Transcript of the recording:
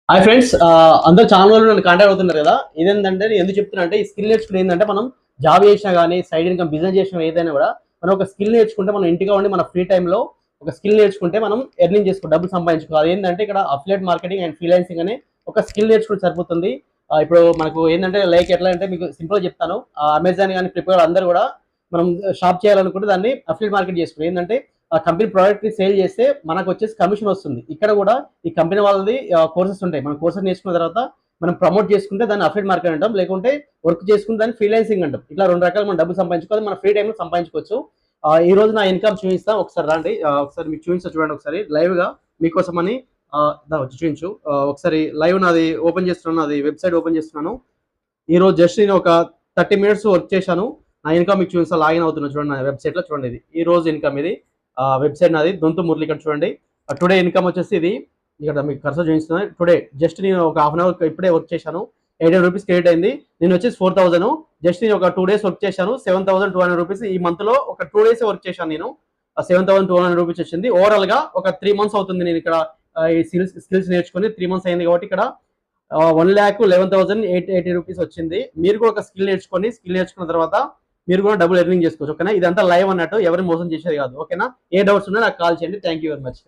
Hi friends, అందరు channel వాళ్ళు నన్ను కాంటాక్ట్ అవుతున్నారు కదా. ఇదేంటంటే నేను ఎందుకు చెప్తున్నా అంటే, ఈ స్కిల్ నేర్చుకుని ఏంటంటే మనం జాబ్ చేసినా కానీ సైడ్ ఇన్కమ్ బిజినెస్ చేసినా ఏదైనా కూడా మనం ఒక స్కిల్ నేర్చుకుంటే మనం ఇంటిగా ఉండి మన ఫ్రీ టైంలో ఒక స్కిల్ నేర్చుకుంటే మనం ఎర్నింగ్ చేసుకో డబ్బులు సంపాదించుకోవాలి. అదేంటంటే ఇక్కడ అఫిలియేట్ మార్కెటింగ్ అండ్ ఫ్రీలాన్సింగ్ అనే ఒక స్కిల్ నేర్చుకుంటే సరిపోతుంది. ఇప్పుడు మనకు ఏంటంటే లైక్ ఎట్లా అంటే మీకు సింపుల్గా చెప్తాను. అమెజాన్ కానీ ఫ్లిప్కార్ట్ అందరూ కూడా మనం షాప్ చేయాలనుకుంటే దాన్ని అఫిలియేట్ మార్కెట్ చేసుకుంటాం. ఏంటంటే ఆ కంపెనీ ప్రోడక్ట్ ని సేల్ చేస్తే మనకు వచ్చేసి కమిషన్ వస్తుంది. ఇక్కడ కూడా ఈ కంపెనీ వాళ్ళది కోర్సెస్ ఉంటాయి. మనం కోర్సెస్ నేర్చుకున్న తర్వాత మనం ప్రమోట్ చేసుకుంటే దాన్ని అఫిలియేట్ మార్కెట్ అంటాం, లేకుంటే వర్క్ చేసుకుంటే దాన్ని ఫ్రీలాన్సింగ్ అంటాం. ఇట్లా రెండు రకాలు మనం డబ్బులు సంపాదించుకోవాలి, మన ఫ్రీ టైంలో సంపాదించుకోవచ్చు. ఈ రోజు నా ఇన్కమ్ చూపిస్తా, ఒకసారి రండి. ఒకసారి మీకు చూపిస్తా, చూడండి ఒకసారి లైవ్ గా మీకోసమని. వచ్చి చూపించు. ఒకసారి లైవ్ నాది ఓపెన్ చేస్తున్నాను, అది వెబ్సైట్ ఓపెన్ చేస్తున్నాను. ఈ రోజు జస్ట్ నేను ఒక 30 minutes వర్క్ చేశాను. నా ఇన్కమ్ మీకు చూపిస్తా. లాగిన్ అవుతున్నా చూడండి, నా వెబ్సైట్ లో చూడండి. ఇది ఈ రోజు ఇన్కమ్, ఇది వెబ్సైట్ నాది దొంతు మురళి. ఇక్కడ చూడండి, టుడే ఇన్కమ్ వచ్చేసి ఇది. ఇక్కడ మీకు కర్సర్ చూపిస్తున్నాను. టుడే జస్ట్ నేను ఒక హాఫ్ అన్ అవర్ ఇప్పుడే వర్క్ చేశాను. 800 రూపీస్ క్రెడిట్ అయింది. నేను వచ్చేసి 4000. జస్ట్ నేను ఒక 2 days వర్క్ చేశాను. 7200 రూపీస్ ఈ మంత్ లో ఒక 2 days వర్క్ చేశాను నేను. 7200 రూపీస్ వచ్చింది. ఓవరాల్ గా ఒక 3 months అవుతుంది నేను ఇక్కడ ఈ స్కిల్స్ నేర్చుకుని. 3 months అయింది కాబట్టి ఇక్కడ 1,11,880 రూపీస్ వచ్చింది. మీరు కూడా ఒక స్కిల్ నేర్చుకొని, స్కిల్ నేర్చుకున్న తర్వాత మీరు కూడా డబ్బులు ఎర్నింగ్ చేసుకోవచ్చు. ఓకేనా, ఇదంతా లైవ్ అన్నట్టు, ఎవరిని మోసం చేసేది కాదు. ఓకేనా, ఏ డౌట్స్ ఉన్నా నాకు కాల్ చేయండి. Thank you very much.